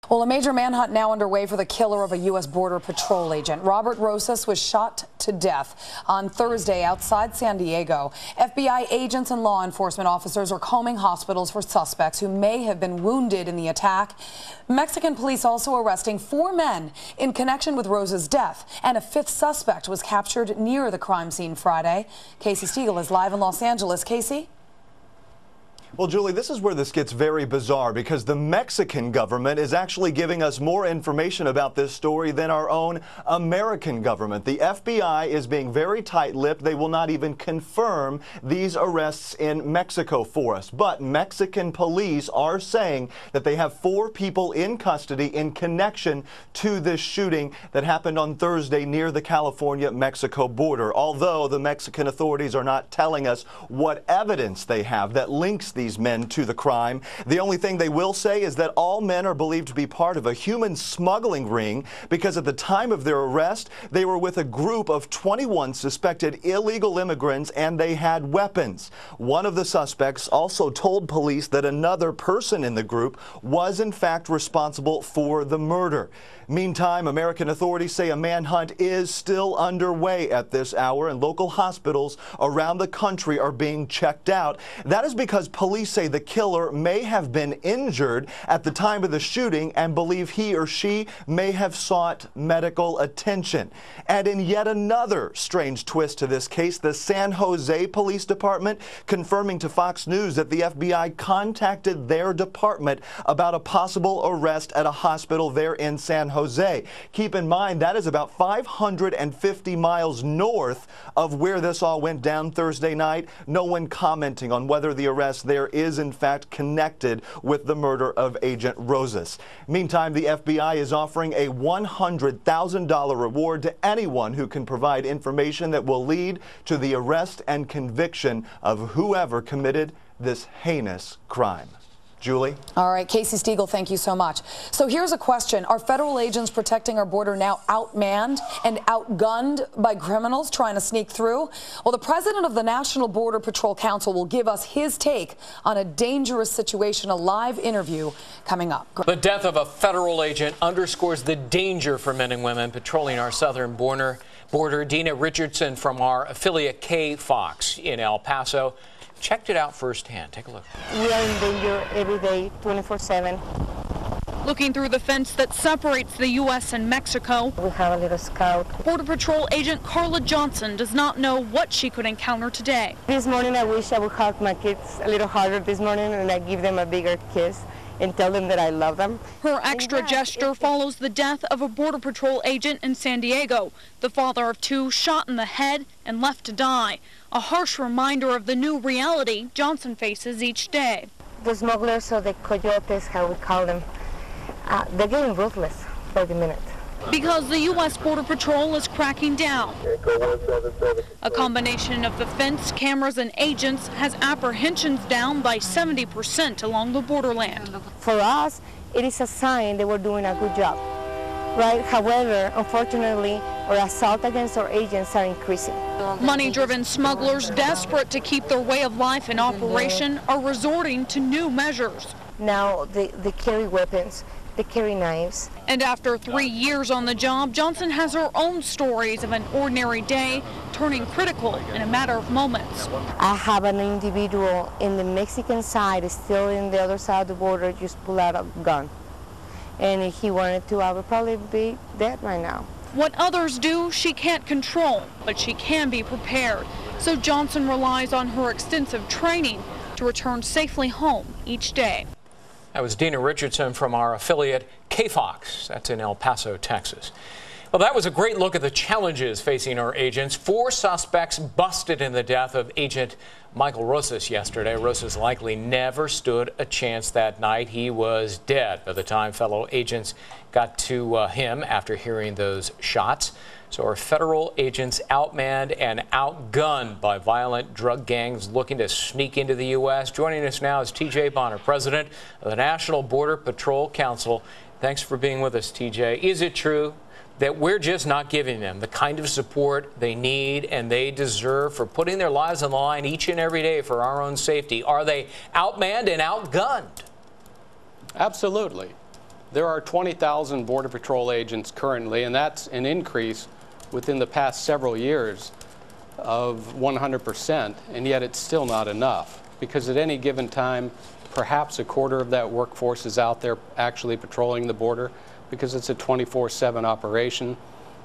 Well, a major manhunt now underway for the killer of a U.S. Border Patrol agent. Robert Rosas was shot to death on Thursday outside San Diego. FBI agents and law enforcement officers are combing hospitals for suspects who may have been wounded in the attack. Mexican police also arresting 4 men in connection with Rosas' death, and a 5th suspect was captured near the crime scene Friday. Casey Stiegel is live in Los Angeles. Casey? Well, Julie, this is where this gets very bizarre because the Mexican government is actually giving us more information about this story than our own American government. The FBI is being very tight-lipped. They will not even confirm these arrests in Mexico for us. But Mexican police are saying that they have 4 people in custody in connection to this shooting that happened on Thursday near the California-Mexico border. Although the Mexican authorities are not telling us what evidence they have that links these men to the crime. The only thing they will say is that all men are believed to be part of a human smuggling ring because at the time of their arrest, they were with a group of 21 suspected illegal immigrants and they had weapons. One of the suspects also told police that another person in the group was in fact responsible for the murder. Meantime, American authorities say a manhunt is still underway at this hour and local hospitals around the country are being checked out. That is because police say the killer may have been injured at the time of the shooting and believe he or she may have sought medical attention. And in yet another strange twist to this case, the San Jose Police Department confirming to Fox News that the FBI contacted their department about a possible arrest at a hospital there in San Jose. Keep in mind, that is about 550 miles north of where this all went down Thursday night. No one commenting on whether the arrest there is in fact connected with the murder of Agent Rosas. Meantime, the FBI is offering a $100,000 reward to anyone who can provide information that will lead to the arrest and conviction of whoever committed this heinous crime. Julie? All right, Casey Stiegel, thank you so much. So here's a question. Are federal agents protecting our border now outmanned and outgunned by criminals trying to sneak through? Well, the president of the National Border Patrol Council will give us his take on a dangerous situation, a live interview coming up. The death of a federal agent underscores the danger for men and women patrolling our southern border. Dina Richardson from our affiliate KFOX in El Paso checked it out firsthand. Take a look. We are in danger every day, 24/7. Looking through the fence that separates the U.S. and Mexico, we have a little scout. Border Patrol agent Carla Johnson does not know what she could encounter today. This morning I wish I would hug my kids a little harder this morning and I give them a bigger kiss and tell them that I love them. Her extra gesture follows the death of a Border Patrol agent in San Diego, the father of 2 shot in the head and left to die. A harsh reminder of the new reality Johnson faces each day. The smugglers or the coyotes, how we call them, they're getting ruthless by the minute. Because the U.S. Border Patrol is cracking down. A combination of the fence, cameras, and agents has apprehensions down by 70% along the borderland. For us, it is a sign that we're doing a good job, right? However, unfortunately, our assault against our agents are increasing. Money-driven smugglers, desperate to keep their way of life in operation, are resorting to new measures. Now they carry weapons. They carry knives. And after 3 years on the job, Johnson has her own stories of an ordinary day turning critical in a matter of moments. I have an individual in the Mexican side, still in the other side of the border, just pull out a gun. And if he wanted to, I would probably be dead right now. What others do, she can't control, but she can be prepared. So Johnson relies on her extensive training to return safely home each day. That was Dina Richardson from our affiliate KFOX. That's in El Paso, Texas. Well, that was a great look at the challenges facing our agents. 4 suspects busted in the death of Agent Michael Rosas yesterday. Rosas likely never stood a chance that night. He was dead by the time fellow agents got to him after hearing those shots. So our federal agents outmanned and outgunned by violent drug gangs looking to sneak into the U.S. Joining us now is T.J. Bonner, president of the National Border Patrol Council. Thanks for being with us, T.J. Is it true that we're just not giving them the kind of support they need and they deserve for putting their lives on the line each and every day for our own safety? Are they outmanned and outgunned? Absolutely. There are 20,000 Border Patrol agents currently, and that's an increase within the past several years of 100%, and yet it's still not enough, because at any given time, perhaps a quarter of that workforce is out there actually patrolling the border, because it's a 24/7 operation.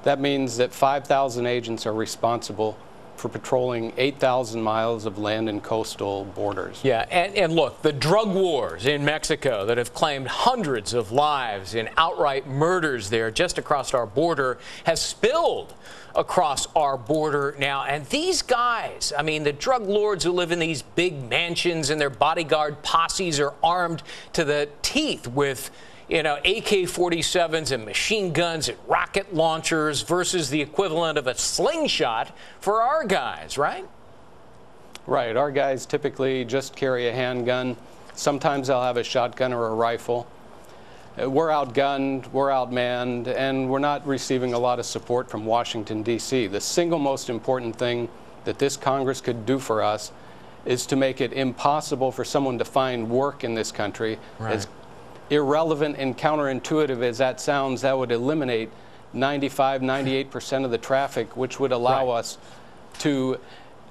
That means that 5,000 agents are responsible for patrolling 8,000 miles of land and coastal borders. Yeah, and look, the drug wars in Mexico that have claimed hundreds of lives in outright murders there just across our border has spilled across our border now. And these guys, I mean, the drug lords who live in these big mansions and their bodyguard posses are armed to the teeth with, you know, AK-47s and machine guns and rocket launchers versus the equivalent of a slingshot for our guys, right? Right. Our guys typically just carry a handgun. Sometimes they'll have a shotgun or a rifle. We're outgunned, we're outmanned, and we're not receiving a lot of support from Washington, D.C. The single most important thing that this Congress could do for us is to make it impossible for someone to find work in this country. Right. As irrelevant and counterintuitive as that sounds, that would eliminate 95–98% of the traffic, which would allow us to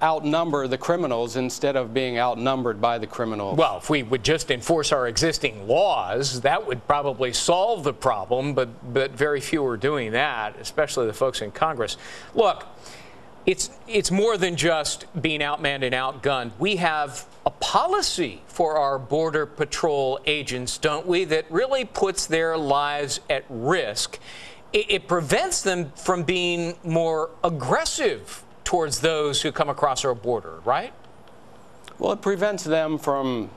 outnumber the criminals instead of being outnumbered by the criminals. Well, if we would just enforce our existing laws, that would probably solve the problem, but very few are doing that, especially the folks in Congress. Look, it's more than just being outmanned and outgunned. We have a policy for our Border Patrol agents, don't we, that really puts their lives at risk. It prevents them from being more aggressive towards those who come across our border, right? Well, it prevents them from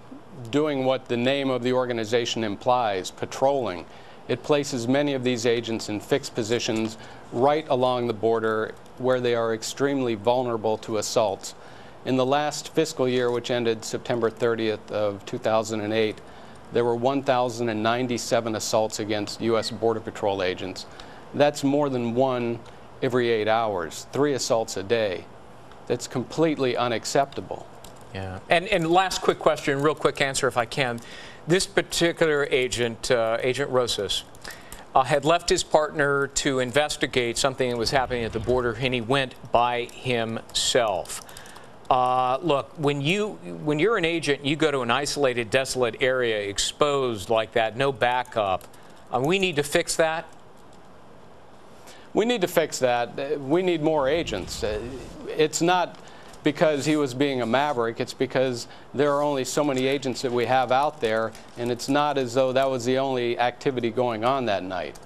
doing what the name of the organization implies, patrolling. It places many of these agents in fixed positions right along the border where they are extremely vulnerable to assaults. In the last fiscal year, which ended September 30th of 2008, there were 1,097 assaults against U.S. Border Patrol agents. That's more than one every 8 hours, 3 assaults a day. That's completely unacceptable. Yeah. And last quick question, real quick answer if I can. This particular agent, Agent Rosas, had left his partner to investigate something that was happening at the border, and he went by himself. Look, when you're an agent, you go to an isolated, desolate area, exposed like that, no backup. We need to fix that. We need to fix that. We need more agents. It's not because he was being a maverick. It's because there are only so many agents that we have out there, and it's not as though that was the only activity going on that night.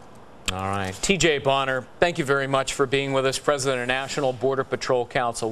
All right. TJ Bonner, thank you very much for being with us, President of National Border Patrol Council.